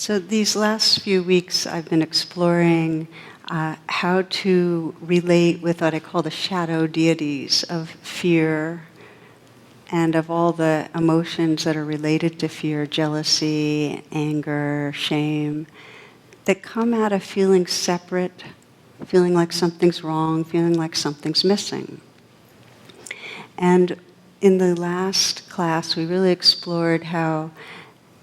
So these last few weeks I've been exploring how to relate with what I call the shadow deities of fear and of all the emotions that are related to fear, jealousy, anger, shame, that come out of feeling separate, feeling like something's wrong, feeling like something's missing. And in the last class, we really explored how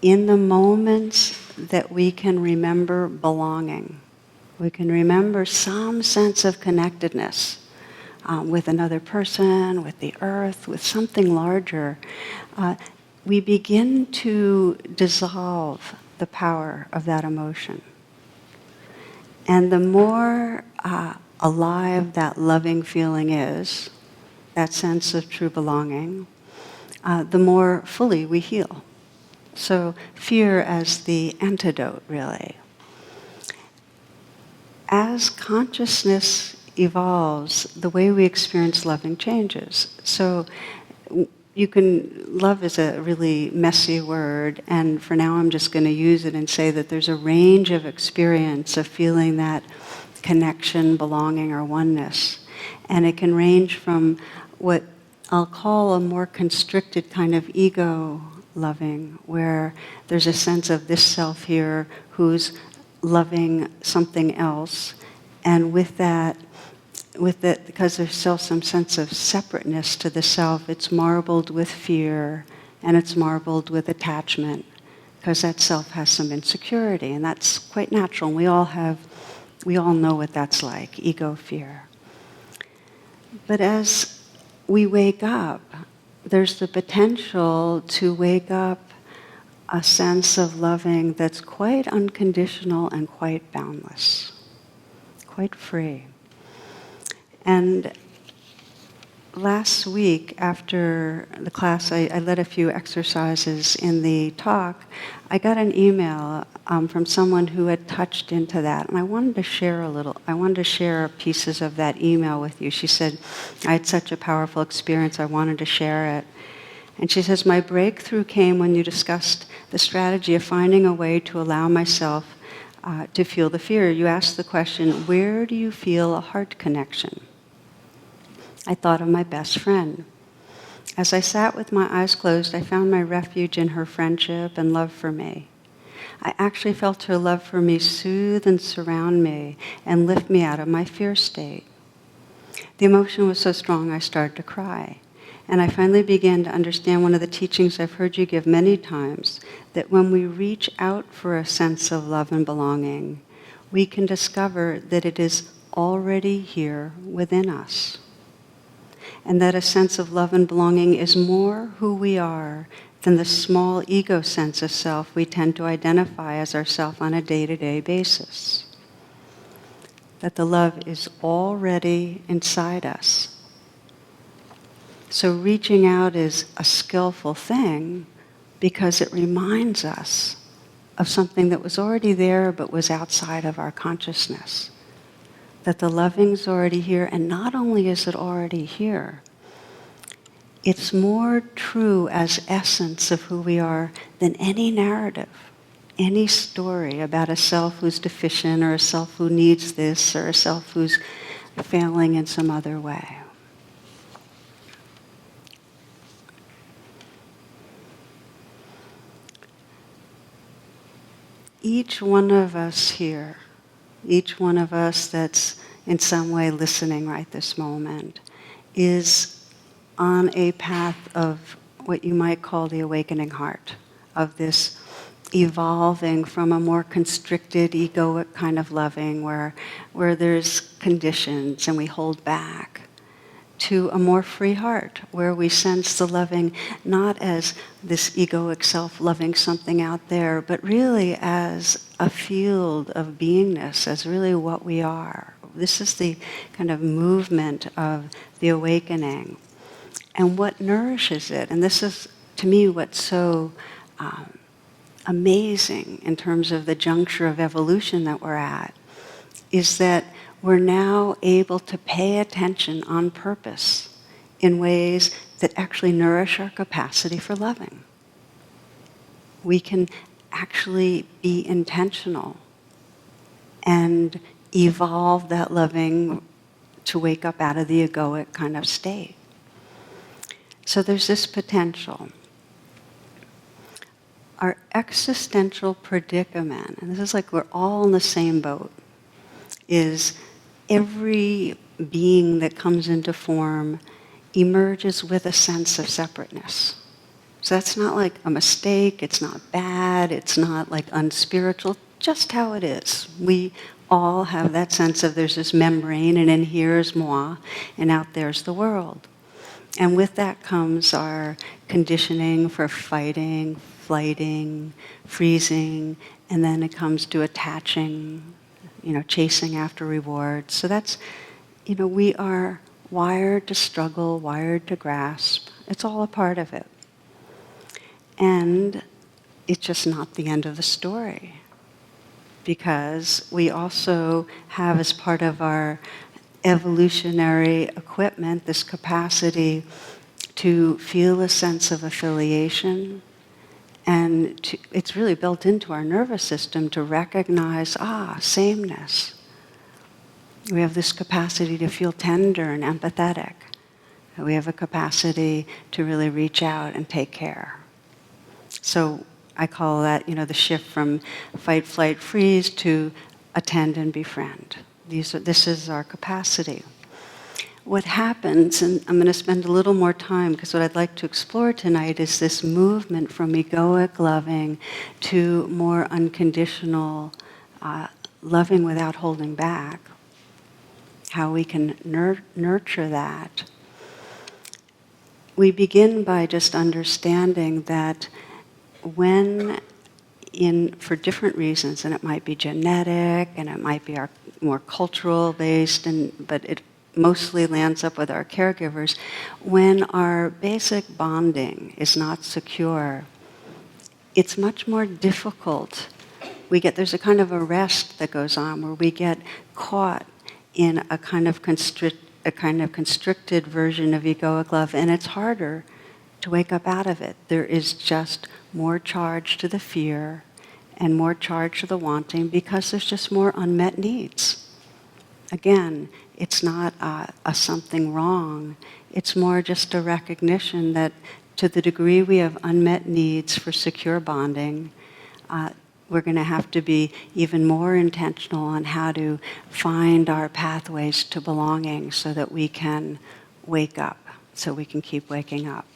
in the moments that we can remember belonging, we can remember some sense of connectedness with another person, with the earth, with something larger, we begin to dissolve the power of that emotion. And the more alive that loving feeling is, that sense of true belonging, the more fully we heal. So fear as the antidote, really. As consciousness evolves, the way we experience loving changes. So love is a really messy word, and for now I'm just going to use it and say that there's a range of experience of feeling that connection, belonging, or oneness. And it can range from what I'll call a more constricted kind of ego loving, where there's a sense of this self here who's loving something else, and with that, because there's still some sense of separateness to the self, it's marbled with fear and it's marbled with attachment, because that self has some insecurity, and that's quite natural. And we all know what that's like, ego fear. But as we wake up, there's the potential to wake up a sense of loving that's quite unconditional and quite boundless, quite free. And last week, after the class, I led a few exercises in the talk. I got an email from someone who had touched into that, and I wanted to share pieces of that email with you. She said, I had such a powerful experience, I wanted to share it. And she says, my breakthrough came when you discussed the strategy of finding a way to allow myself to feel the fear. You asked the question, where do you feel a heart connection? I thought of my best friend. As I sat with my eyes closed, I found my refuge in her friendship and love for me. I actually felt her love for me soothe and surround me and lift me out of my fear state. The emotion was so strong I started to cry. And I finally began to understand one of the teachings I've heard you give many times, that when we reach out for a sense of love and belonging, we can discover that it is already here within us. And that a sense of love and belonging is more who we are than the small ego sense of self we tend to identify as ourself on a day-to-day basis. That the love is already inside us. So reaching out is a skillful thing because it reminds us of something that was already there but was outside of our consciousness. That the loving's already here, and not only is it already here, it's more true as essence of who we are than any narrative, any story about a self who's deficient or a self who needs this or a self who's failing in some other way. Each one of us here, each one of us that's in some way listening right this moment, is on a path of what you might call the awakening heart, of this evolving from a more constricted, egoic kind of loving where there's conditions and we hold back, to a more free heart where we sense the loving not as this egoic self loving something out there, but really as a field of beingness, as really what we are. This is the kind of movement of the awakening. And what nourishes it, and this is, to me, what's so amazing in terms of the juncture of evolution that we're at, is that we're now able to pay attention on purpose in ways that actually nourish our capacity for loving. We can actually be intentional and evolve that loving to wake up out of the egoic kind of state. So there's this potential. Our existential predicament, and this is like we're all in the same boat, is every being that comes into form emerges with a sense of separateness. So that's not like a mistake, it's not bad, it's not like unspiritual, just how it is. We all have that sense of there's this membrane, and in here is moi, and out there's the world. And with that comes our conditioning for fighting, flighting, freezing, and then it comes to attaching, chasing after rewards. So that's, we are wired to struggle, wired to grasp. It's all a part of it. And it's just not the end of the story. Because we also have, as part of our evolutionary equipment, this capacity to feel a sense of affiliation. And it's really built into our nervous system to recognize, sameness. We have this capacity to feel tender and empathetic. We have a capacity to really reach out and take care. So I call that, the shift from fight, flight, freeze to attend and befriend. This is our capacity. What happens, and I'm going to spend a little more time because what I'd like to explore tonight is this movement from egoic loving to more unconditional loving without holding back. How we can nurture that. We begin by just understanding that when for different reasons, and it might be genetic, and it might be our more cultural based, but it mostly lands up with our caregivers, when our basic bonding is not secure, it's much more difficult. There's a kind of arrest that goes on where we get caught in a kind of constricted version of egoic love, and it's harder to wake up out of it. There is just more charge to the fear and more charge to the wanting because there's just more unmet needs. Again, it's not a something wrong. It's more just a recognition that to the degree we have unmet needs for secure bonding, we're going to have to be even more intentional on how to find our pathways to belonging so that we can wake up, so we can keep waking up.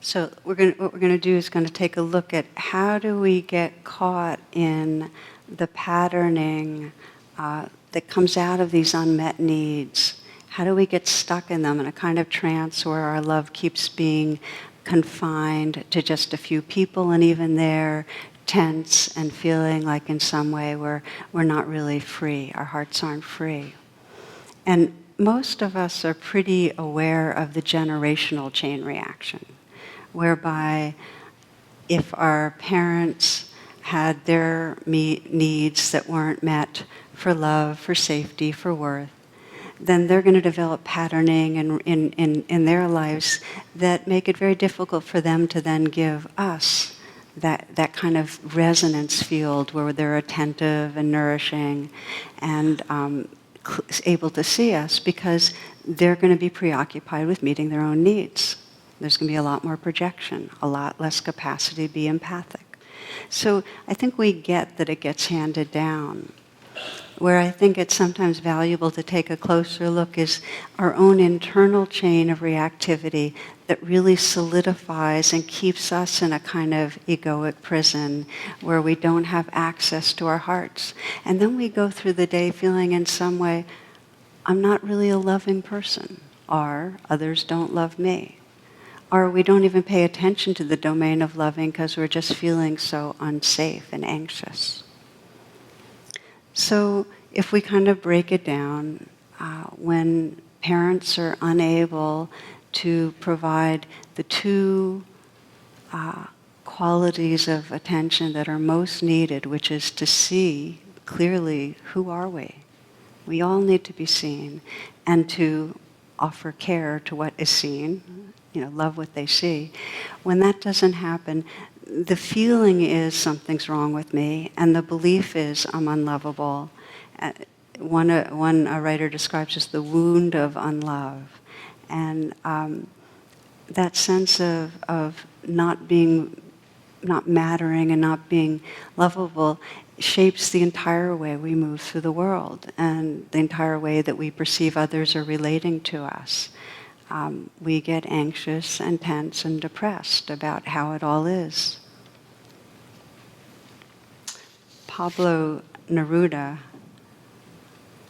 So what we're going to do is going to take a look at how do we get caught in the patterning that comes out of these unmet needs. How do we get stuck in them in a kind of trance where our love keeps being confined to just a few people, and even there, tense and feeling like in some way we're not really free. Our hearts aren't free. And most of us are pretty aware of the generational chain reaction, whereby if our parents had their needs that weren't met for love, for safety, for worth, then they're going to develop patterning in their lives that make it very difficult for them to then give us that kind of resonance field where they're attentive and nourishing and able to see us, because they're going to be preoccupied with meeting their own needs. There's going to be a lot more projection, a lot less capacity to be empathic. So I think we get that it gets handed down. Where I think it's sometimes valuable to take a closer look is our own internal chain of reactivity that really solidifies and keeps us in a kind of egoic prison where we don't have access to our hearts. And then we go through the day feeling in some way, I'm not really a loving person, or others don't love me. Or we don't even pay attention to the domain of loving because we're just feeling so unsafe and anxious. So if we kind of break it down, when parents are unable to provide the two qualities of attention that are most needed, which is to see clearly, who are we? We all need to be seen, and to offer care to what is seen, love what they see. When that doesn't happen, the feeling is something's wrong with me, and the belief is I'm unlovable. One writer describes as the wound of unlove. And that sense of not mattering and not being lovable shapes the entire way we move through the world and the entire way that we perceive others are relating to us. We get anxious and tense and depressed about how it all is. Pablo Neruda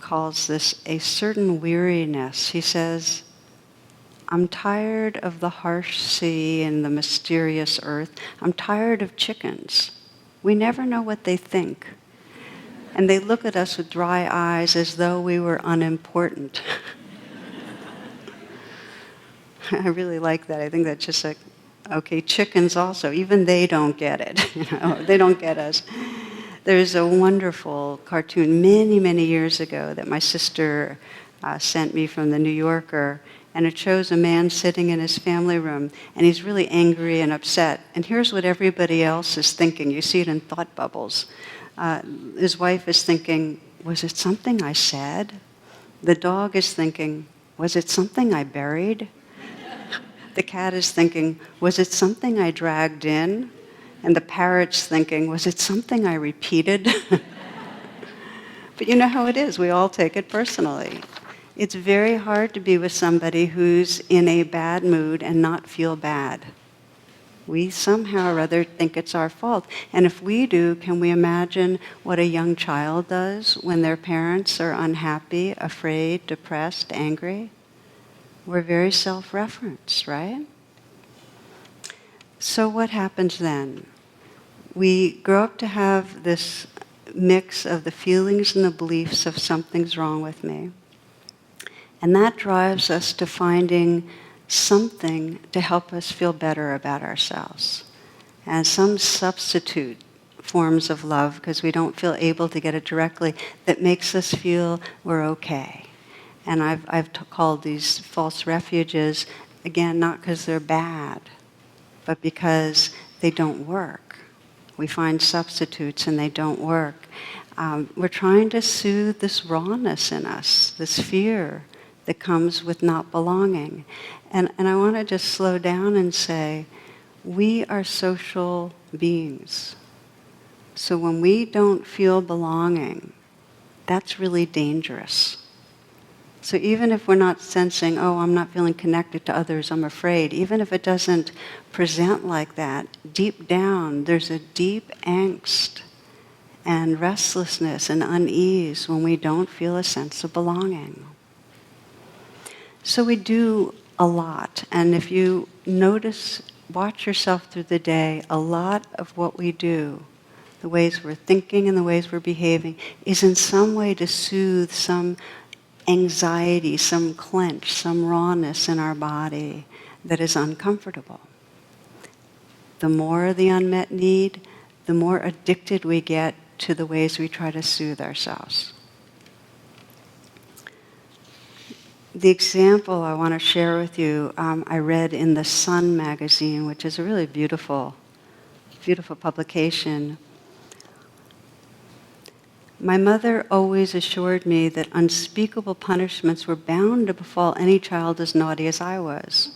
calls this a certain weariness. He says, I'm tired of the harsh sea and the mysterious earth. I'm tired of chickens. We never know what they think. And they look at us with dry eyes as though we were unimportant. I really like that. I think that's just like, okay, chickens also, even they don't get it. They don't get us. There's a wonderful cartoon many, many years ago that my sister sent me from the New Yorker, and it shows a man sitting in his family room, and he's really angry and upset. And here's what everybody else is thinking. You see it in thought bubbles. His wife is thinking, was it something I said? The dog is thinking, was it something I buried? The cat is thinking, was it something I dragged in? And the parrot's thinking, was it something I repeated? But you know how it is. We all take it personally. It's very hard to be with somebody who's in a bad mood and not feel bad. We somehow or other think it's our fault. And if we do, can we imagine what a young child does when their parents are unhappy, afraid, depressed, angry? We're very self-referenced, right? So what happens then? We grow up to have this mix of the feelings and the beliefs of something's wrong with me. And that drives us to finding something to help us feel better about ourselves. And some substitute forms of love, because we don't feel able to get it directly, that makes us feel we're okay. And I've called these false refuges, again, not because they're bad, but because they don't work. We find substitutes and they don't work. We're trying to soothe this rawness in us, this fear that comes with not belonging. And I want to just slow down and say, we are social beings. So when we don't feel belonging, that's really dangerous. So even if we're not sensing, oh, I'm not feeling connected to others, I'm afraid, even if it doesn't present like that, deep down there's a deep angst and restlessness and unease when we don't feel a sense of belonging. So we do a lot, and if you notice, watch yourself through the day, a lot of what we do, the ways we're thinking and the ways we're behaving, is in some way to soothe some anxiety, some clench, some rawness in our body that is uncomfortable. The more the unmet need, the more addicted we get to the ways we try to soothe ourselves. The example I want to share with you, I read in the Sun magazine, which is a really beautiful, beautiful publication. My mother always assured me that unspeakable punishments were bound to befall any child as naughty as I was.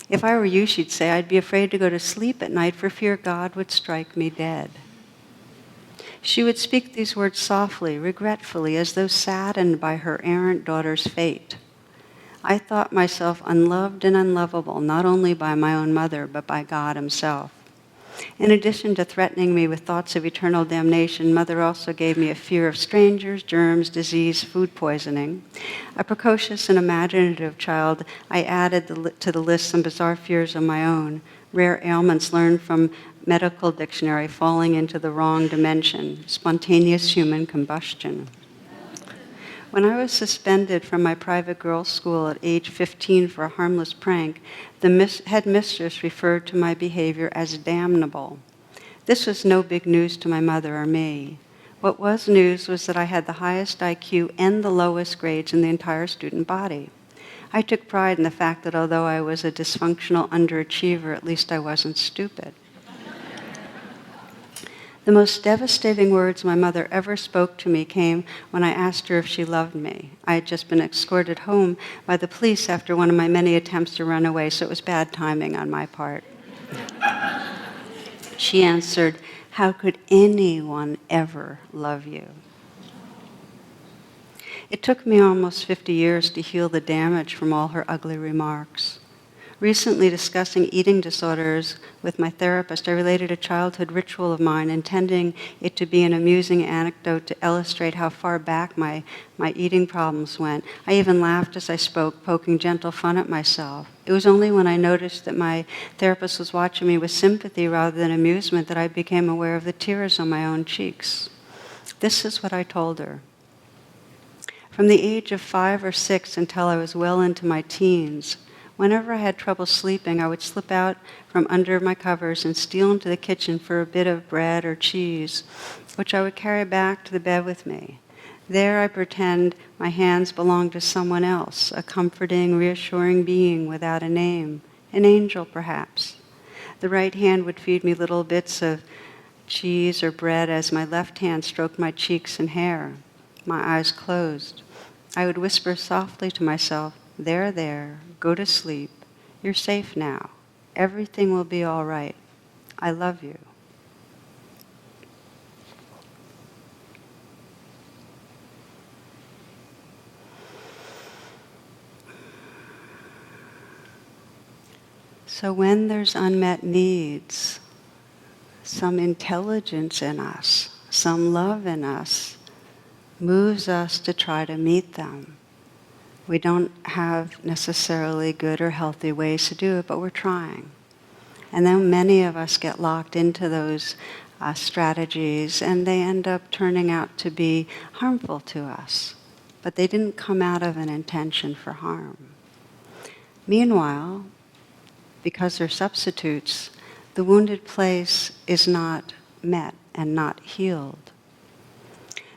If I were you, she'd say, I'd be afraid to go to sleep at night for fear God would strike me dead. She would speak these words softly, regretfully, as though saddened by her errant daughter's fate. I thought myself unloved and unlovable, not only by my own mother, but by God himself. In addition to threatening me with thoughts of eternal damnation, Mother also gave me a fear of strangers, germs, disease, food poisoning. A precocious and imaginative child, I added to the list some bizarre fears of my own, rare ailments learned from medical dictionary falling into the wrong dimension, spontaneous human combustion. When I was suspended from my private girls' school at age 15 for a harmless prank, the head mistress referred to my behavior as damnable. This was no big news to my mother or me. What was news was that I had the highest IQ and the lowest grades in the entire student body. I took pride in the fact that although I was a dysfunctional underachiever, at least I wasn't stupid. The most devastating words my mother ever spoke to me came when I asked her if she loved me. I had just been escorted home by the police after one of my many attempts to run away, so it was bad timing on my part. She answered, "How could anyone ever love you?" It took me almost 50 years to heal the damage from all her ugly remarks. Recently, discussing eating disorders with my therapist, I related a childhood ritual of mine, intending it to be an amusing anecdote to illustrate how far back my eating problems went. I even laughed as I spoke, poking gentle fun at myself. It was only when I noticed that my therapist was watching me with sympathy rather than amusement that I became aware of the tears on my own cheeks. This is what I told her. From the age of 5 or 6 until I was well into my teens, whenever I had trouble sleeping, I would slip out from under my covers and steal into the kitchen for a bit of bread or cheese, which I would carry back to the bed with me. There I pretend my hands belonged to someone else, a comforting, reassuring being without a name, an angel perhaps. The right hand would feed me little bits of cheese or bread as my left hand stroked my cheeks and hair. My eyes closed. I would whisper softly to myself, there, go to sleep. You're safe now. Everything will be all right. I love you." So when there's unmet needs, some intelligence in us, some love in us, moves us to try to meet them. We don't have necessarily good or healthy ways to do it, but we're trying. And then many of us get locked into those strategies, and they end up turning out to be harmful to us. But they didn't come out of an intention for harm. Meanwhile, because they're substitutes, the wounded place is not met and not healed.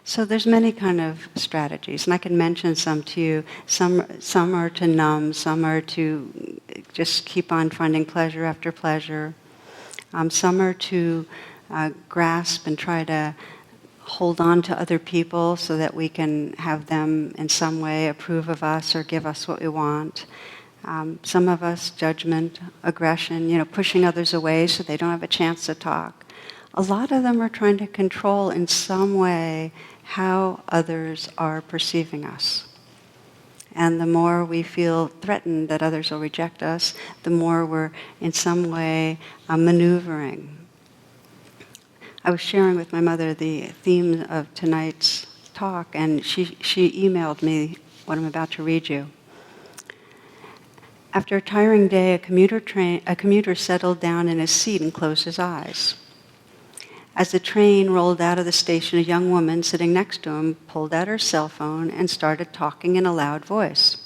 So there's many kind of strategies, and I can mention some to you. Some are to numb, some are to just keep on finding pleasure after pleasure. Some are to grasp and try to hold on to other people so that we can have them in some way approve of us or give us what we want. Some of us, judgment, aggression, pushing others away so they don't have a chance to talk. A lot of them are trying to control in some way how others are perceiving us. And the more we feel threatened that others will reject us, the more we're in some way maneuvering. I was sharing with my mother the theme of tonight's talk, and she emailed me what I'm about to read you. After a tiring day, a commuter settled down in his seat and closed his eyes. As the train rolled out of the station, a young woman sitting next to him pulled out her cell phone and started talking in a loud voice.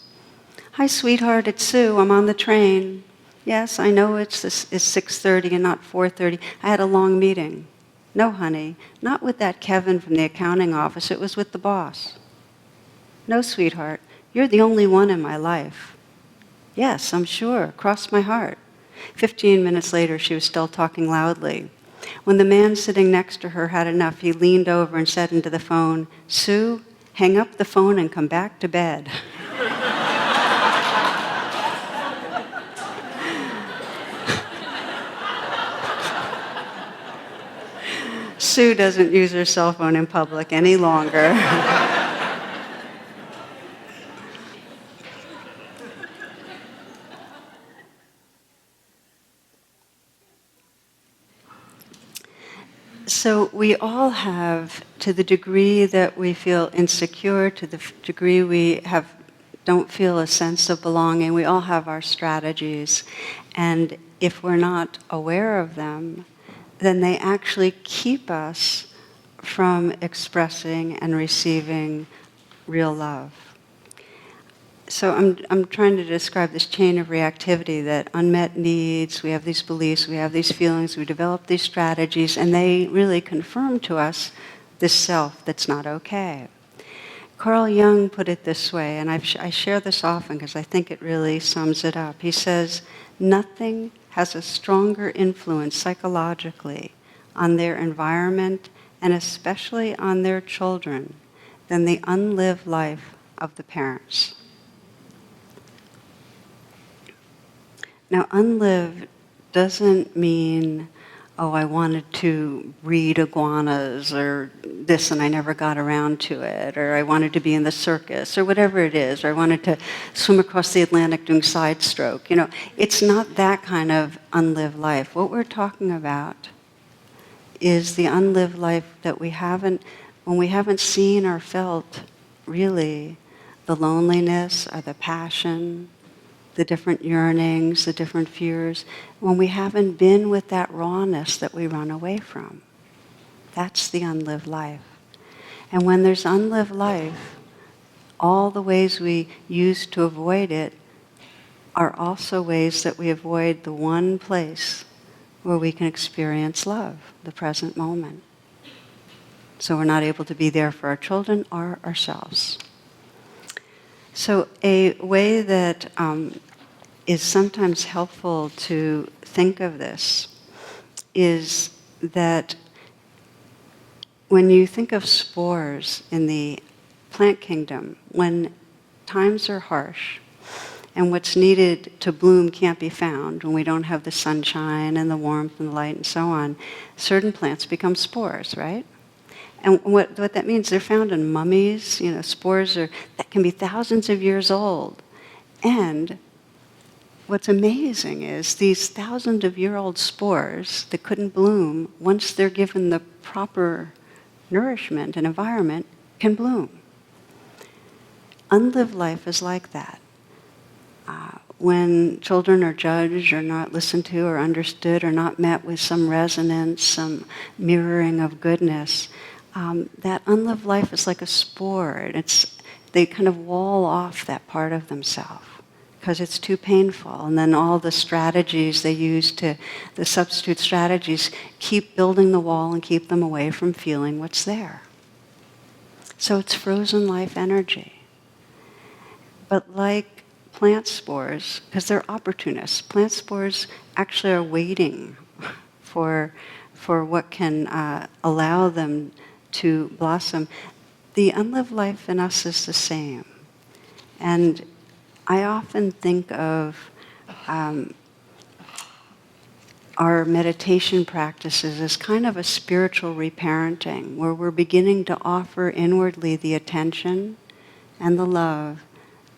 "Hi, sweetheart, it's Sue. I'm on the train. Yes, I know it's 6:30 and not 4:30. I had a long meeting. No, honey, not with that Kevin from the accounting office. It was with the boss. No, sweetheart, you're the only one in my life. Yes, I'm sure. Cross my heart." 15 minutes later, she was still talking loudly. When the man sitting next to her had enough, he leaned over and said into the phone, "Sue, hang up the phone and come back to bed." Sue doesn't use her cell phone in public any longer. So we all have, to the degree that we feel insecure, to the degree we don't feel a sense of belonging, we all have our strategies. And if we're not aware of them, then they actually keep us from expressing and receiving real love. So I'm trying to describe this chain of reactivity, that unmet needs, we have these beliefs, we have these feelings, we develop these strategies, and they really confirm to us this self that's not okay. Carl Jung put it this way, and I share this often because I think it really sums it up. He says, nothing has a stronger influence psychologically on their environment and especially on their children than the unlived life of the parents. Now, unlived doesn't mean, oh, I wanted to breed iguanas or this and I never got around to it, or I wanted to be in the circus, or whatever it is, or I wanted to swim across the Atlantic doing side stroke. It's not that kind of unlived life. What we're talking about is the unlived life that when we haven't seen or felt really the loneliness or the passion, the different yearnings, the different fears, when we haven't been with that rawness that we run away from. That's the unlived life. And when there's unlived life, all the ways we use to avoid it are also ways that we avoid the one place where we can experience love, the present moment. So we're not able to be there for our children or ourselves. So a way that is sometimes helpful to think of this is that when you think of spores in the plant kingdom, when times are harsh and what's needed to bloom can't be found, when we don't have the sunshine and the warmth and the light and so on, certain plants become spores, right? And what that means, they're found in mummies. Spores that can be thousands of years old. And what's amazing is these thousands-of-year-old spores that couldn't bloom, once they're given the proper nourishment and environment, can bloom. Unlived life is like that. When children are judged or not listened to or understood or not met with some resonance, some mirroring of goodness, that unlived life is like a spore. They kind of wall off that part of themselves because it's too painful. And then all the strategies they use the substitute strategies, keep building the wall and keep them away from feeling what's there. So it's frozen life energy. But like plant spores, because they're opportunists, plant spores actually are waiting for what can allow them to blossom. The unlived life in us is the same. And I often think of our meditation practices as kind of a spiritual reparenting, where we're beginning to offer inwardly the attention and the love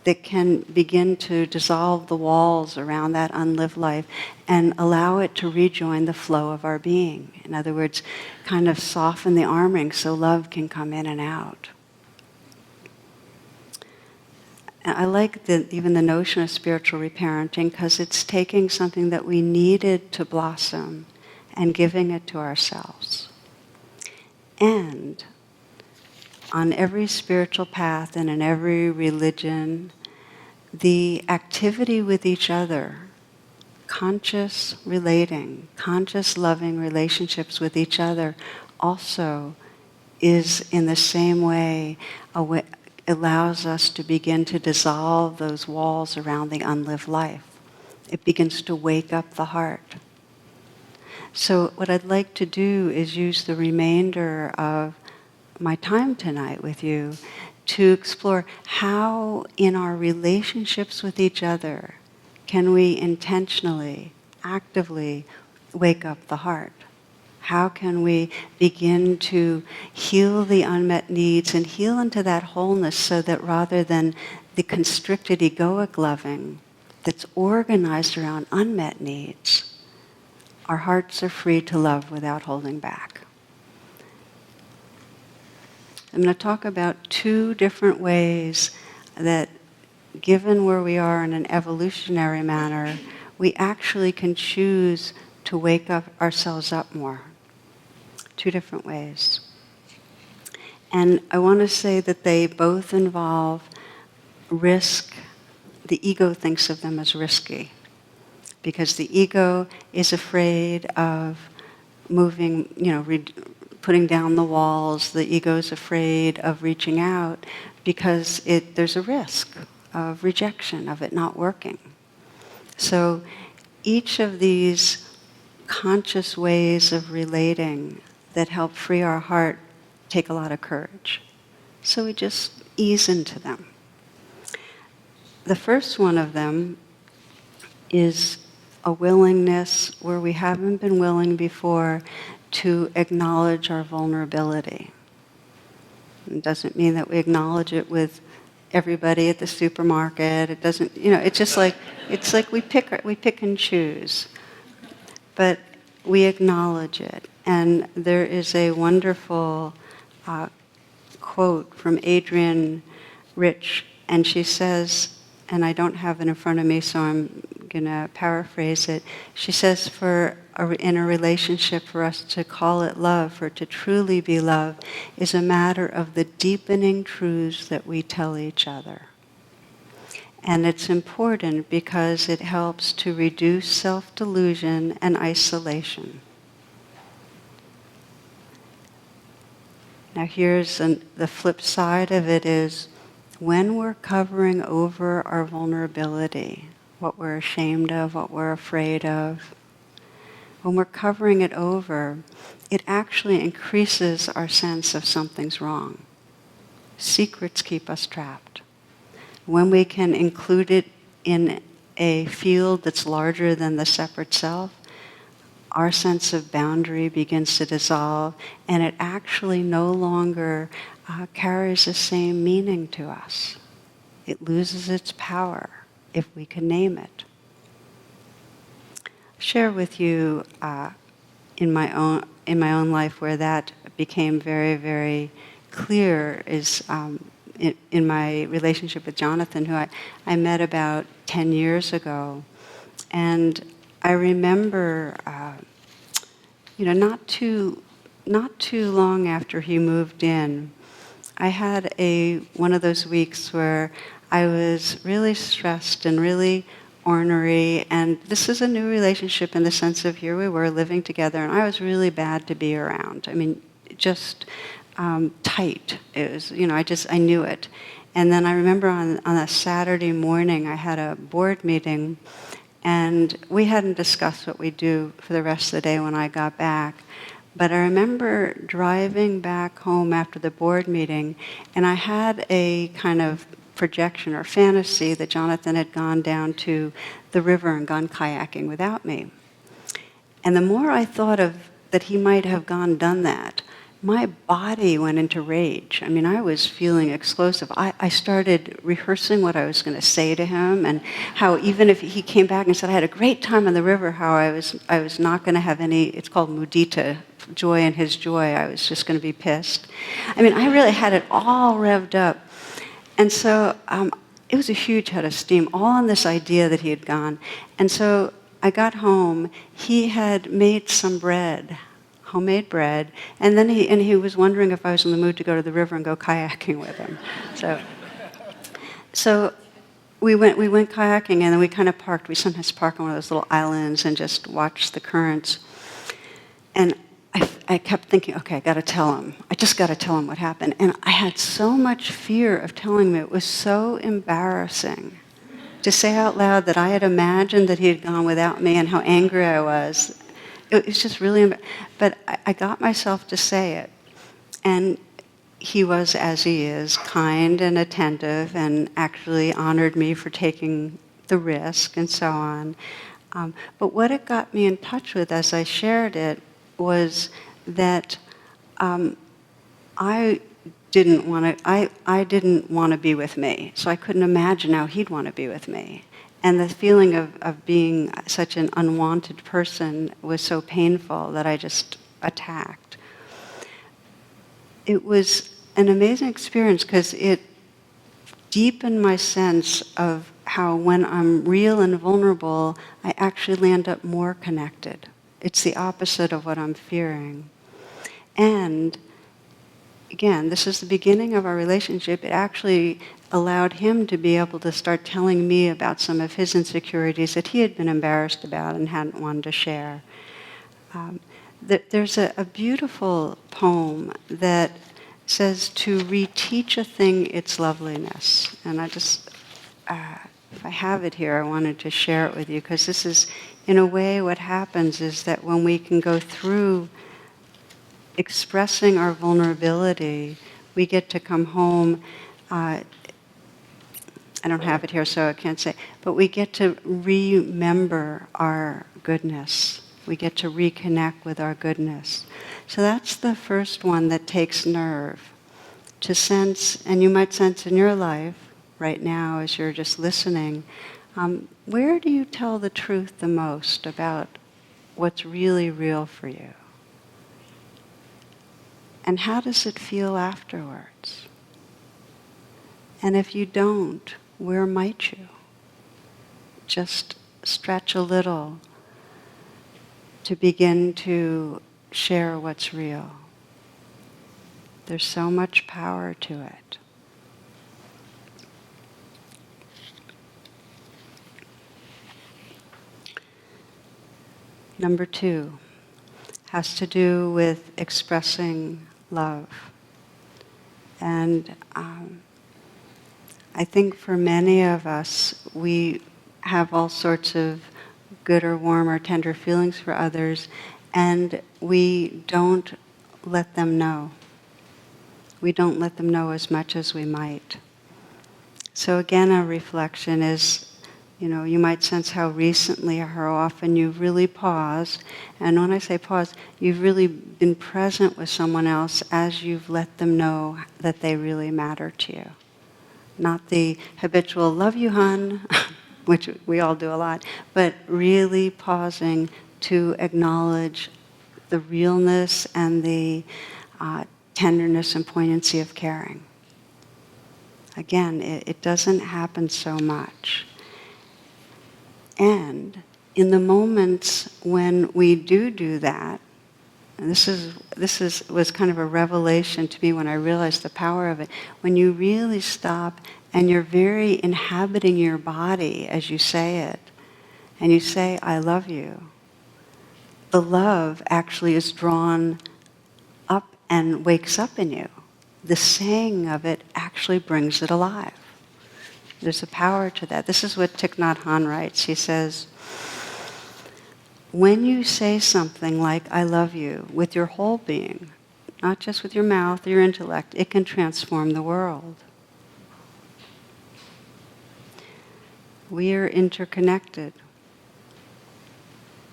that can begin to dissolve the walls around that unlived life and allow it to rejoin the flow of our being. In other words, kind of soften the armoring so love can come in and out. And I like even the notion of spiritual reparenting because it's taking something that we needed to blossom and giving it to ourselves. And on every spiritual path and in every religion, the activity with each other, conscious relating, conscious loving relationships with each other also is in the same way allows us to begin to dissolve those walls around the unlived life. It begins to wake up the heart. So what I'd like to do is use the remainder of my time tonight with you to explore how in our relationships with each other can we intentionally, actively wake up the heart. How can we begin to heal the unmet needs and heal into that wholeness so that rather than the constricted egoic loving that's organized around unmet needs, our hearts are free to love without holding back. I'm going to talk about two different ways that, given where we are in an evolutionary manner, we actually can choose to wake up ourselves up more. Two different ways. And I want to say that they both involve risk the ego thinks of them as risky, because the ego is afraid of moving, putting down the walls. The ego is afraid of reaching out because there's a risk of rejection, of it not working. So each of these conscious ways of relating that help free our heart take a lot of courage. So we just ease into them. The first one of them is a willingness where we haven't been willing before to acknowledge our vulnerability. It doesn't mean that we acknowledge it with everybody at the supermarket. It doesn't, it's just like, we pick and choose. But we acknowledge it. And there is a wonderful quote from Adrienne Rich, and she says, and I don't have it in front of me, so I'm going to paraphrase it. She says, in a relationship, for us to call it love, for it to truly be love, is a matter of the deepening truths that we tell each other. And it's important because it helps to reduce self-delusion and isolation. Now here's the flip side of it is, when we're covering over our vulnerability, what we're ashamed of, what we're afraid of, when we're covering it over, it actually increases our sense of something's wrong. Secrets keep us trapped. When we can include it in a field that's larger than the separate self, our sense of boundary begins to dissolve, and it actually no longer carries the same meaning to us. It loses its power if we can name it. Share with you in my own life where that became very, very clear is in my relationship with Jonathan, who I met about 10 years ago. And I remember, not too long after he moved in, I had one of those weeks where I was really stressed and really ornery, and this is a new relationship in the sense of here we were living together, and I was really bad to be around. I mean, just tight. It was, I knew it. And then I remember on a Saturday morning, I had a board meeting, and we hadn't discussed what we'd do for the rest of the day when I got back. But I remember driving back home after the board meeting, and I had a kind of projection or fantasy that Jonathan had gone down to the river and gone kayaking without me. And the more I thought of that he might have done that, my body went into rage. I mean, I was feeling explosive. I started rehearsing what I was going to say to him, and how even if he came back and said, I had a great time on the river, how I was not going to have any, it's called mudita, joy in his joy. I was just going to be pissed. I mean, I really had it all revved up. And so it was a huge head of steam, all on this idea that he had gone. And so I got home. He had made some bread, homemade bread, and then he was wondering if I was in the mood to go to the river and go kayaking with him. So we went kayaking, and then we kind of parked. We sometimes park on one of those little islands and just watch the currents. And I kept thinking, okay, I got to tell him. I just got to tell him what happened. And I had so much fear of telling him. It was so embarrassing to say out loud that I had imagined that he had gone without me and how angry I was. It was just really, but I got myself to say it. And he was, as he is, kind and attentive, and actually honored me for taking the risk and so on. But what it got me in touch with as I shared it was that I didn't want to be with me, so I couldn't imagine how he'd want to be with me. And the feeling of being such an unwanted person was so painful that I just attacked. It was an amazing experience because it deepened my sense of how when I'm real and vulnerable, I actually end up more connected. It's the opposite of what I'm fearing. And again, this is the beginning of our relationship. It actually, allowed him to be able to start telling me about some of his insecurities that he had been embarrassed about and hadn't wanted to share. There's a beautiful poem that says to reteach a thing its loveliness. And I just, if I have it here, I wanted to share it with you, because this is, in a way, what happens is that when we can go through expressing our vulnerability, we get to come home. I don't have it here, so I can't say, but we get to remember our goodness. We get to reconnect with our goodness. So that's the first one that takes nerve. To sense, and you might sense in your life right now as you're just listening, where do you tell the truth the most about what's really real for you? And how does it feel afterwards? And if you don't, where might you? Just stretch a little to begin to share what's real. There's so much power to it. Number 2 has to do with expressing love. And I think for many of us, we have all sorts of good or warm or tender feelings for others, and we don't let them know. We don't let them know as much as we might. So again, a reflection is, you might sense how recently or how often you've really paused. And when I say pause, you've really been present with someone else as you've let them know that they really matter to you. Not the habitual, love you, hun, which we all do a lot, but really pausing to acknowledge the realness and the tenderness and poignancy of caring. Again, it doesn't happen so much. And in the moments when we do that, and this was kind of a revelation to me when I realized the power of it, when you really stop and you're very inhabiting your body as you say it, and you say, I love you, the love actually is drawn up and wakes up in you. The saying of it actually brings it alive. There's a power to that. This is what Thich Nhat Hanh writes. He says, when you say something like, I love you, with your whole being, not just with your mouth or your intellect, it can transform the world. We are interconnected.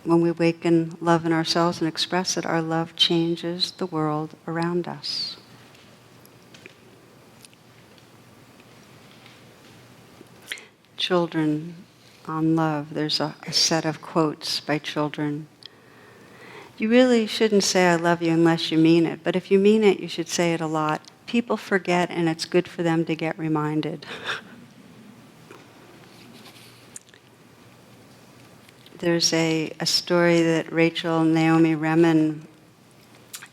When we awaken love in ourselves and express it, our love changes the world around us. Children on love, there's a set of quotes by children. You really shouldn't say I love you unless you mean it, but if you mean it, you should say it a lot. People forget, and it's good for them to get reminded. There's a story that Rachel Naomi Remen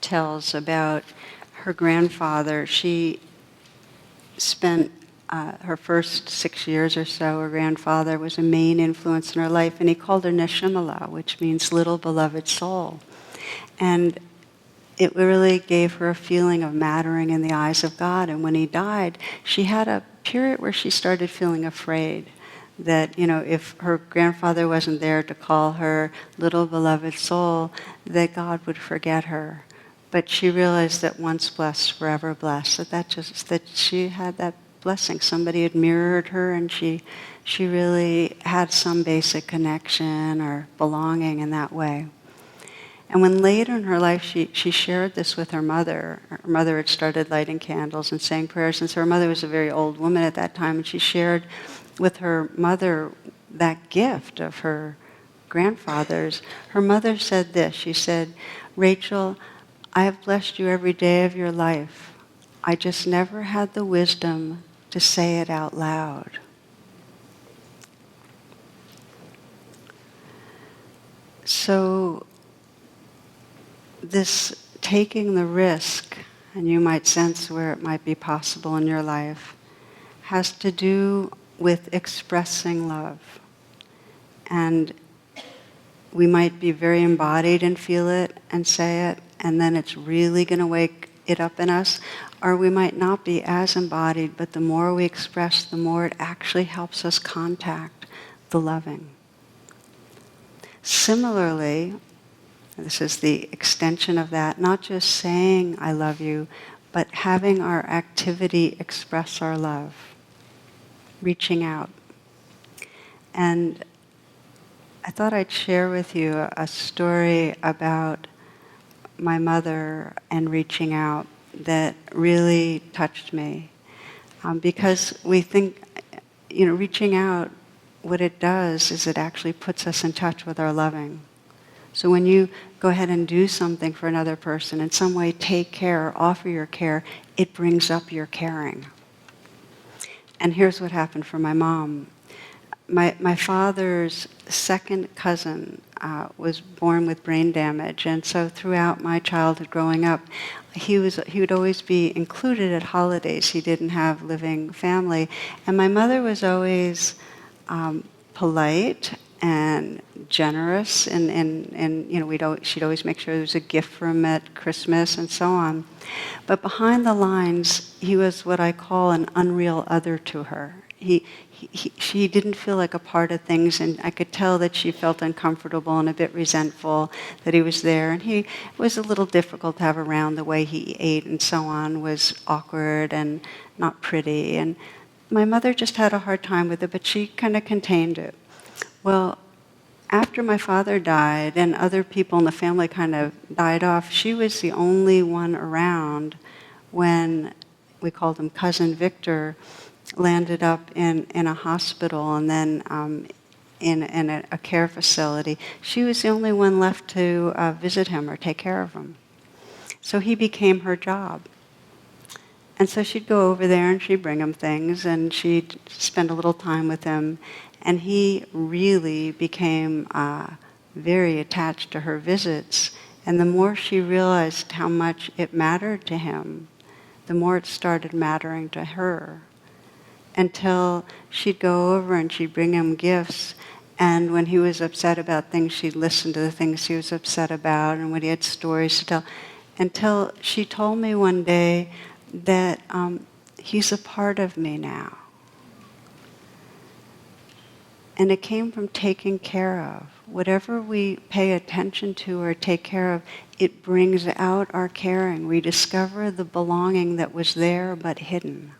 tells about her grandfather. She spent her first 6 years or so, her grandfather was a main influence in her life, and he called her Neshimala, which means little beloved soul. And it really gave her a feeling of mattering in the eyes of God. And when he died, she had a period where she started feeling afraid that, if her grandfather wasn't there to call her little beloved soul, that God would forget her. But she realized that once blessed, forever blessed, that she had that blessing. Somebody had mirrored her, and she really had some basic connection or belonging in that way. And when later in her life she shared this with her mother had started lighting candles and saying prayers, and so her mother was a very old woman at that time, and she shared with her mother that gift of her grandfather's. Her mother said this, she said, Rachel, I have blessed you every day of your life. I just never had the wisdom to say it out loud. So this taking the risk, and you might sense where it might be possible in your life, has to do with expressing love. And we might be very embodied and feel it and say it, and then it's really going to wake it up in us. Or we might not be as embodied, but the more we express, the more it actually helps us contact the loving. Similarly, this is the extension of that, not just saying I love you, but having our activity express our love, reaching out. And I thought I'd share with you a story about my mother and reaching out that really touched me. Because we think, reaching out, what it does is it actually puts us in touch with our loving. So when you go ahead and do something for another person, in some way take care, offer your care, it brings up your caring. And here's what happened for my mom. My father's second cousin was born with brain damage, and so throughout my childhood growing up, he would always be included at holidays. He didn't have living family, and my mother was always polite and generous, and she'd always make sure there was a gift for him at Christmas and so on. But behind the lines, he was what I call an unreal other to her. She didn't feel like a part of things, and I could tell that she felt uncomfortable and a bit resentful that he was there. And he was a little difficult to have around. The way he ate and so on was awkward and not pretty. And my mother just had a hard time with it, but she kind of contained it. Well, after my father died and other people in the family kind of died off, she was the only one around when, we called him Cousin Victor, landed up in a hospital and then in a care facility. She was the only one left to visit him or take care of him. So he became her job. And so she'd go over there and she'd bring him things and she'd spend a little time with him. And he really became very attached to her visits. And the more she realized how much it mattered to him, the more it started mattering to her. Until she'd go over and she'd bring him gifts. And when he was upset about things, she'd listen to the things he was upset about and when he had stories to tell. Until she told me one day that he's a part of me now. And it came from taking care of. Whatever we pay attention to or take care of, it brings out our caring. We discover the belonging that was there but hidden.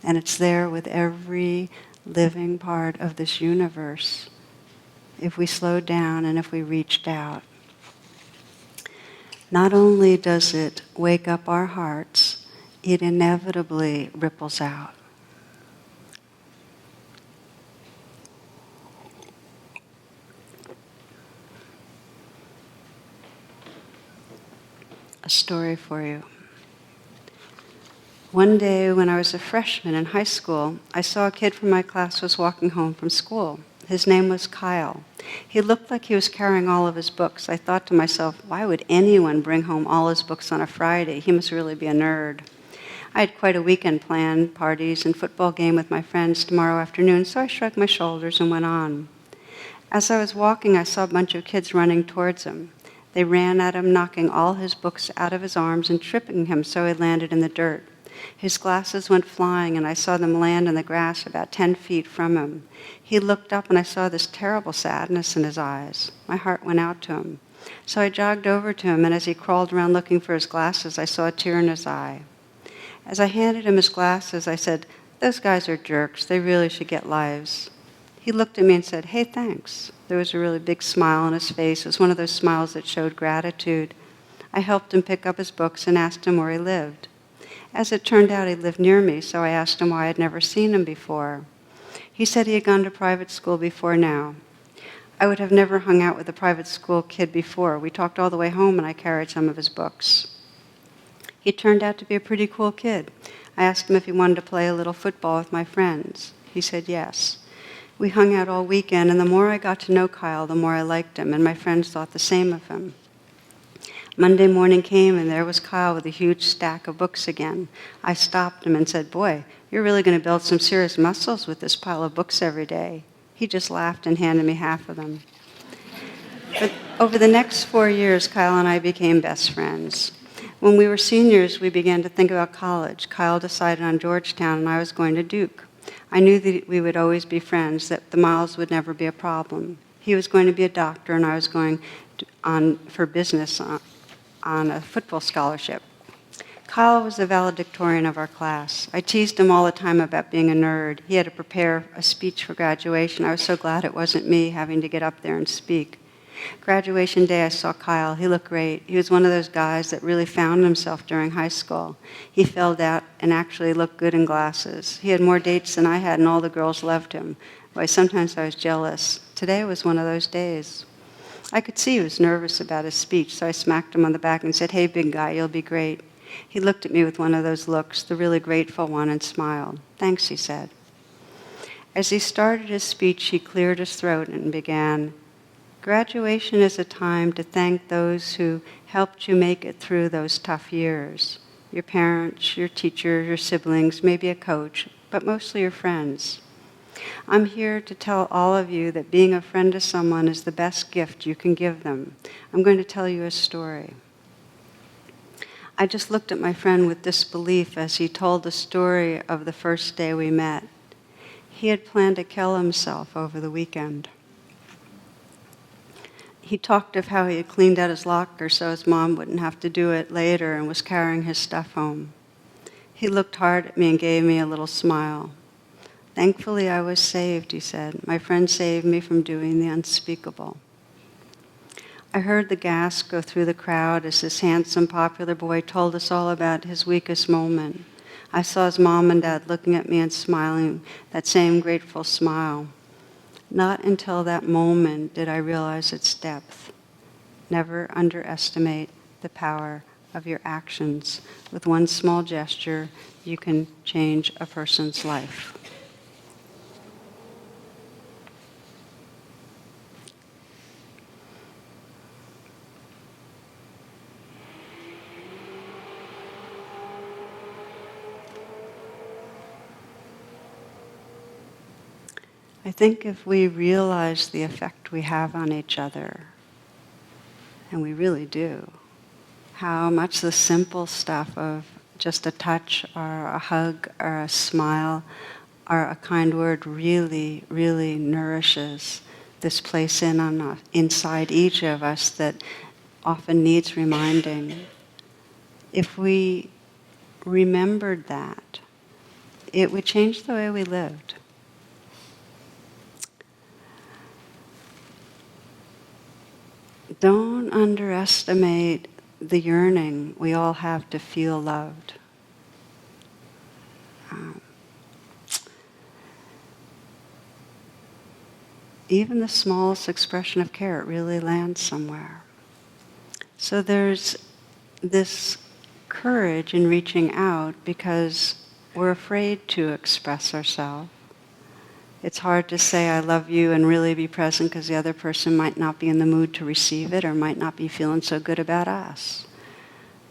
And it's there with every living part of this universe, if we slowed down and if we reached out. Not only does it wake up our hearts, it inevitably ripples out. A story for you. One day when I was a freshman in high school, I saw a kid from my class was walking home from school. His name was Kyle. He looked like he was carrying all of his books. I thought to myself, why would anyone bring home all his books on a Friday? He must really be a nerd. I had quite a weekend planned, parties and football game with my friends tomorrow afternoon, so I shrugged my shoulders and went on. As I was walking, I saw a bunch of kids running towards him. They ran at him, knocking all his books out of his arms and tripping him so he landed in the dirt. His glasses went flying, and I saw them land in the grass about 10 feet from him. He looked up, and I saw this terrible sadness in his eyes. My heart went out to him. So I jogged over to him, and as he crawled around looking for his glasses, I saw a tear in his eye. As I handed him his glasses, I said, "Those guys are jerks. They really should get lives." He looked at me and said, "Hey, thanks." There was a really big smile on his face. It was one of those smiles that showed gratitude. I helped him pick up his books and asked him where he lived. As it turned out, he lived near me, so I asked him why I'd never seen him before. He said he had gone to private school before now. I would have never hung out with a private school kid before. We talked all the way home, and I carried some of his books. He turned out to be a pretty cool kid. I asked him if he wanted to play a little football with my friends. He said yes. We hung out all weekend, and the more I got to know Kyle, the more I liked him, and my friends thought the same of him. Monday morning came, and there was Kyle with a huge stack of books again. I stopped him and said, "Boy, You're really going to build some serious muscles with this pile of books every day. He just laughed and handed me half of them. But over the next 4 years, Kyle and I became best friends. When we were seniors, we began to think about college. Kyle decided on Georgetown, and I was going to Duke. I knew that we would always be friends, that the miles would never be a problem. He was going to be a doctor, and I was going on for business on a football scholarship. Kyle was the valedictorian of our class. I teased him all the time about being a nerd. He had to prepare a speech for graduation. I was so glad it wasn't me having to get up there and speak. Graduation day, I saw Kyle. He looked great. He was one of those guys that really found himself during high school. He filled out and actually looked good in glasses. He had more dates than I had, and all the girls loved him. Why, sometimes I was jealous. Today was one of those days. I could see he was nervous about his speech, so I smacked him on the back and said, "Hey, big guy, you'll be great." He looked at me with one of those looks, the really grateful one, and smiled. "Thanks," he said. As he started his speech, he cleared his throat and began, "Graduation is a time to thank those who helped you make it through those tough years. Your parents, your teacher, your siblings, maybe a coach, but mostly your friends. I'm here to tell all of you that being a friend to someone is the best gift you can give them. I'm going to tell you a story." I just looked at my friend with disbelief as he told the story of the first day we met. He had planned to kill himself over the weekend. He talked of how he had cleaned out his locker so his mom wouldn't have to do it later and was carrying his stuff home. He looked hard at me and gave me a little smile. "Thankfully, I was saved," he said. "My friend saved me from doing the unspeakable." I heard the gasp go through the crowd as this handsome, popular boy told us all about his weakest moment. I saw his mom and dad looking at me and smiling, that same grateful smile. Not until that moment did I realize its depth. Never underestimate the power of your actions. With one small gesture, you can change a person's life. I think if we realize the effect we have on each other, and we really do, how much the simple stuff of just a touch or a hug or a smile or a kind word really, really nourishes this place inside each of us that often needs reminding. If we remembered that, it would change the way we lived. Don't underestimate the yearning we all have to feel loved. Even the smallest expression of care, it really lands somewhere. So there's this courage in reaching out because we're afraid to express ourselves. It's hard to say I love you and really be present because the other person might not be in the mood to receive it or might not be feeling so good about us.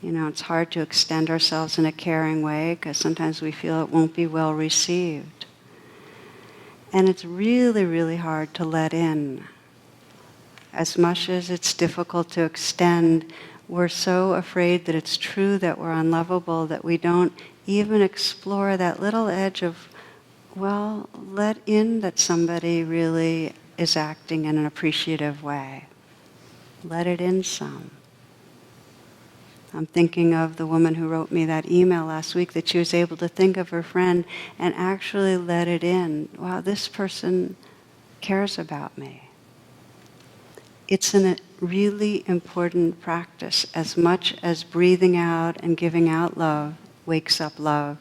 It's hard to extend ourselves in a caring way because sometimes we feel it won't be well received. And it's really, really hard to let in. As much as it's difficult to extend, we're so afraid that it's true that we're unlovable that we don't even explore that little edge of, well, let in that somebody really is acting in an appreciative way. Let it in some. I'm thinking of the woman who wrote me that email last week that she was able to think of her friend and actually let it in. Wow, this person cares about me. It's a really important practice. As much as breathing out and giving out love wakes up love,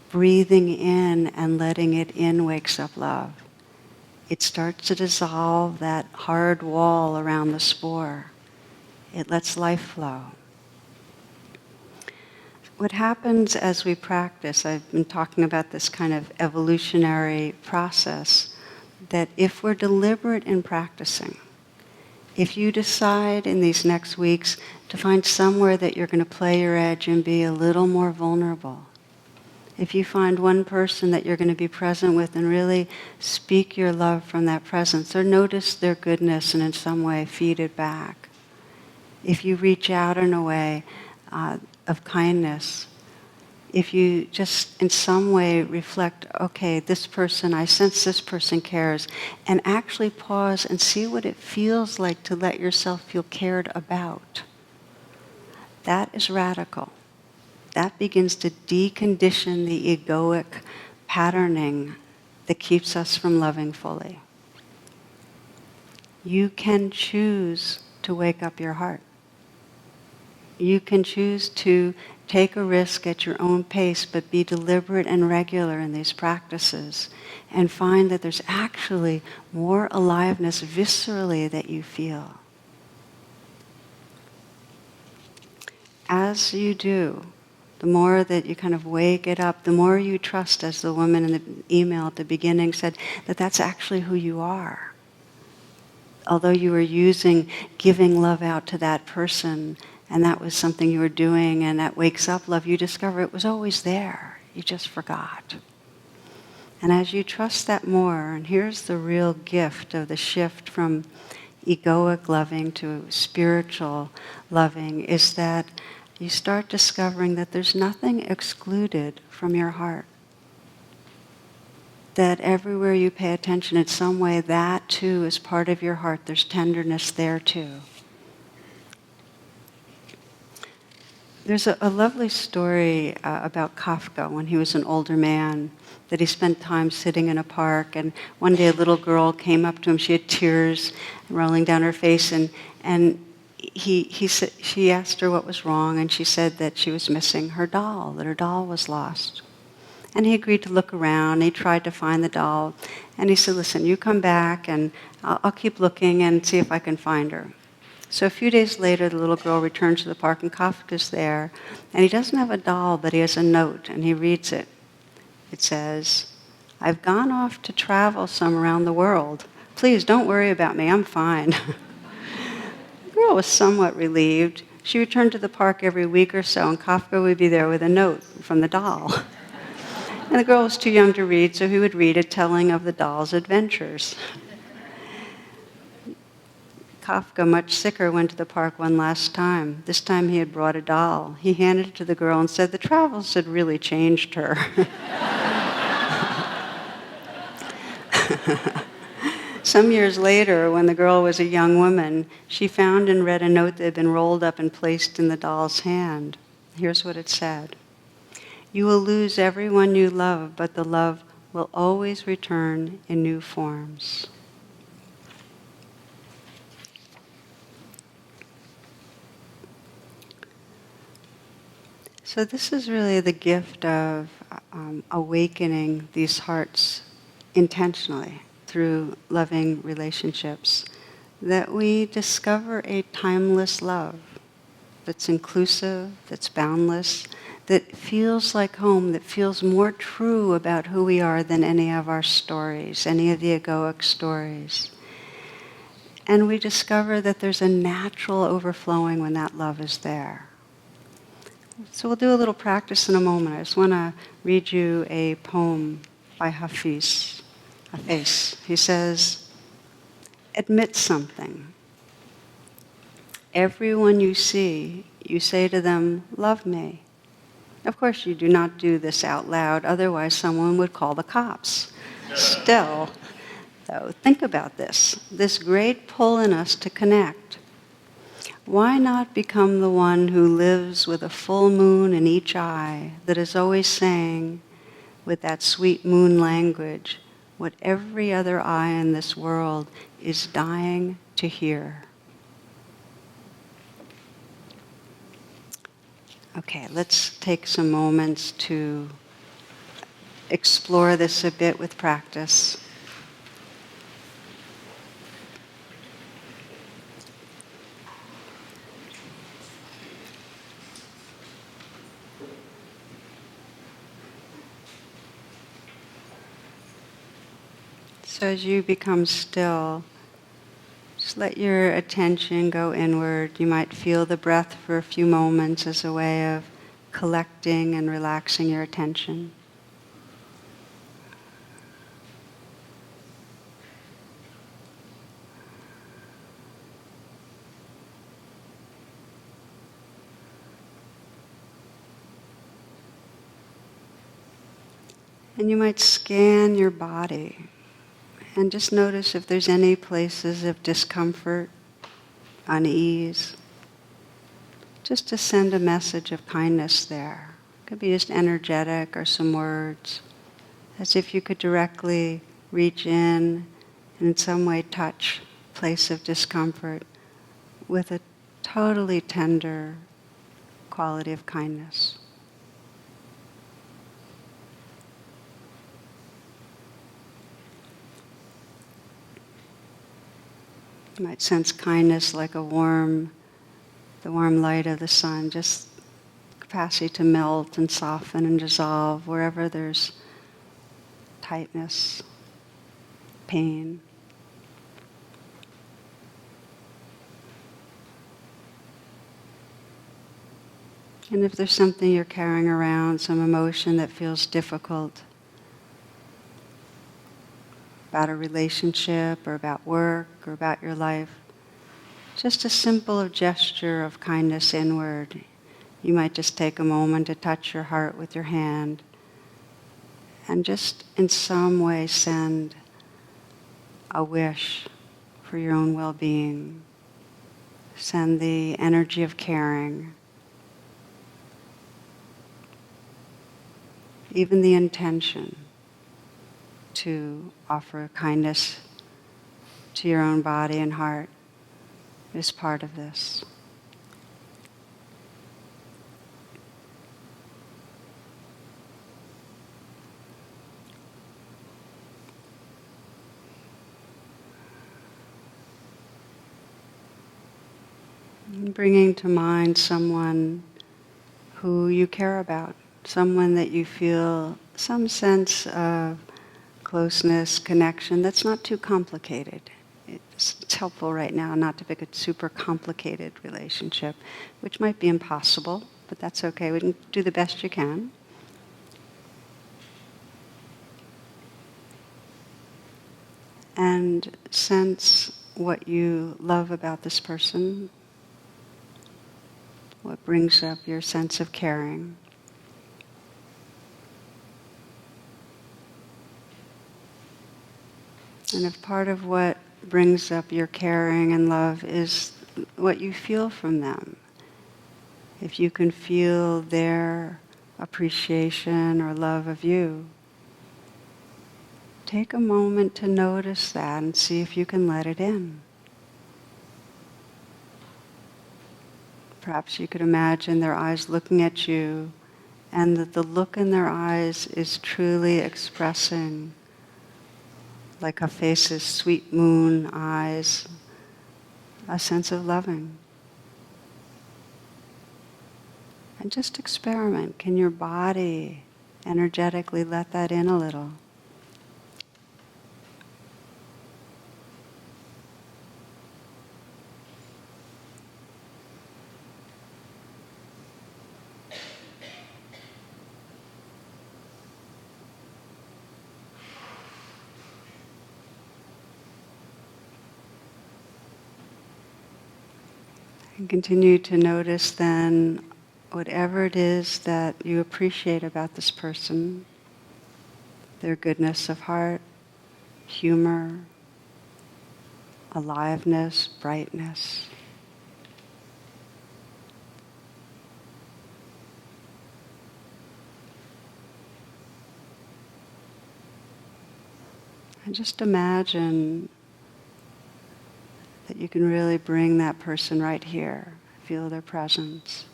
breathing in and letting it in wakes up love. It starts to dissolve that hard wall around the spore. It lets life flow. What happens as we practice, I've been talking about this kind of evolutionary process, that if we're deliberate in practicing, if you decide in these next weeks to find somewhere that you're going to play your edge and be a little more vulnerable, If you find one person that you're going to be present with and really speak your love from that presence, or notice their goodness and in some way feed it back. If you reach out in a way of kindness, if you just in some way reflect, okay, this person, I sense this person cares, and actually pause and see what it feels like to let yourself feel cared about. That is radical. That begins to decondition the egoic patterning that keeps us from loving fully. You can choose to wake up your heart. You can choose to take a risk at your own pace, but be deliberate and regular in these practices, and find that there's actually more aliveness viscerally that you feel. As you do, the more that you kind of wake it up, the more you trust, as the woman in the email at the beginning said, that that's actually who you are. Although you were using giving love out to that person, and that was something you were doing, and that wakes up love, you discover it was always there. You just forgot. And as you trust that more, and here's the real gift of the shift from egoic loving to spiritual loving, is that you start discovering that there's nothing excluded from your heart. That everywhere you pay attention in some way, that too is part of your heart. There's tenderness there too. There's a lovely story about Kafka when he was an older man, that he spent time sitting in a park, and one day a little girl came up to him. She had tears rolling down her face, and she asked her what was wrong, and she said that she was missing her doll, that her doll was lost. And he agreed to look around. He tried to find the doll, and he said, listen, you come back, and I'll keep looking and see if I can find her. So a few days later, the little girl returns to the park, and Kafka's there, and he doesn't have a doll, but he has a note, and he reads it. It says, I've gone off to travel some around the world. Please don't worry about me, I'm fine. The girl was somewhat relieved. She returned to the park every week or so, and Kafka would be there with a note from the doll. And the girl was too young to read, so he would read it, telling of the doll's adventures. Kafka, much sicker, went to the park one last time. This time he had brought a doll. He handed it to the girl and said the travels had really changed her. Some years later, when the girl was a young woman, she found and read a note that had been rolled up and placed in the doll's hand. Here's what it said. You will lose everyone you love, but the love will always return in new forms. So this is really the gift of awakening these hearts intentionally through loving relationships, that we discover a timeless love that's inclusive, that's boundless, that feels like home, that feels more true about who we are than any of our stories, any of the egoic stories. And we discover that there's a natural overflowing when that love is there. So we'll do a little practice in a moment. I just want to read you a poem by Hafiz. He says, admit something. Everyone you see, you say to them, love me. Of course, you do not do this out loud, otherwise someone would call the cops. Still, though, think about this great pull in us to connect. Why not become the one who lives with a full moon in each eye, that is always saying, with that sweet moon language, what every other eye in this world is dying to hear? Okay, let's take some moments to explore this a bit with practice. So as you become still, just let your attention go inward. You might feel the breath for a few moments as a way of collecting and relaxing your attention. And you might scan your body and just notice if there's any places of discomfort, unease. Just to send a message of kindness there. It could be just energetic or some words, as if you could directly reach in and in some way touch a place of discomfort with a totally tender quality of kindness. You might sense kindness like the warm light of the sun, just capacity to melt and soften and dissolve wherever there's tightness, pain. And if there's something you're carrying around, some emotion that feels difficult about a relationship or about work or about your life, just a simple gesture of kindness inward. You might just take a moment to touch your heart with your hand and just in some way send a wish for your own well-being. Send the energy of caring. Even the intention to offer kindness to your own body and heart is part of this. And bringing to mind someone who you care about, someone that you feel some sense of closeness, connection that's not too complicated. It's helpful right now not to pick a super complicated relationship, which might be impossible, but that's okay. We can do the best you can. And sense what you love about this person, what brings up your sense of caring. And if part of what brings up your caring and love is what you feel from them, if you can feel their appreciation or love of you, take a moment to notice that and see if you can let it in. Perhaps you could imagine their eyes looking at you and that the look in their eyes is truly expressing, like Hafez's sweet moon eyes, a sense of loving. And just experiment. Can your body energetically let that in a little? And continue to notice then whatever it is that you appreciate about this person, their goodness of heart, humor, aliveness, brightness. And just imagine that you can really bring that person right here, feel their presence.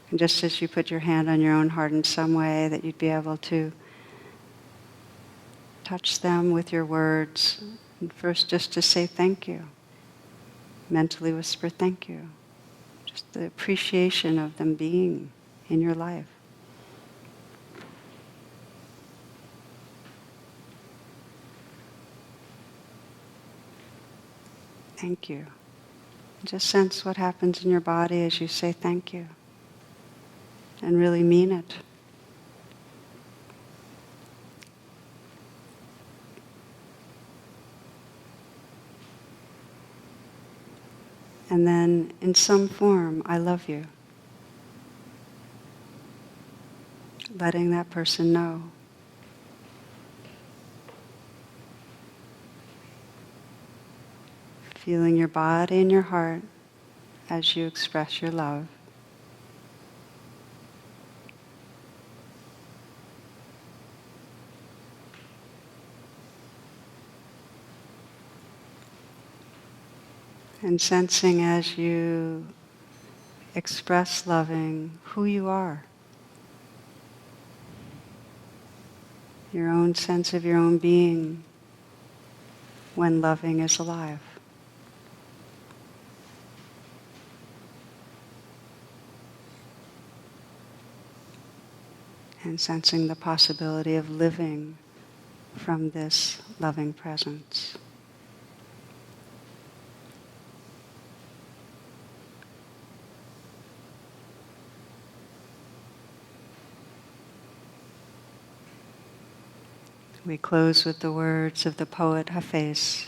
And just as you put your hand on your own heart in some way, that you'd be able to touch them with your words. And first just to say thank you. Mentally whisper thank you. Just the appreciation of them being in your life. Thank you. Just sense what happens in your body as you say thank you. And really mean it. And then in some form, I love you. Letting that person know. feeling your body and your heart as you express your love. And sensing as you express loving who you are, your own sense of your own being when loving is alive. And sensing the possibility of living from this loving presence. We close with the words of the poet Hafez.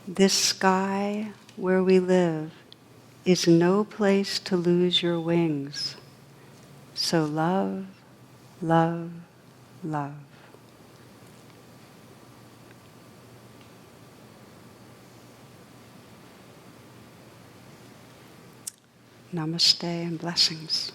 This sky where we live is no place to lose your wings. So love, love, love. Namaste and blessings.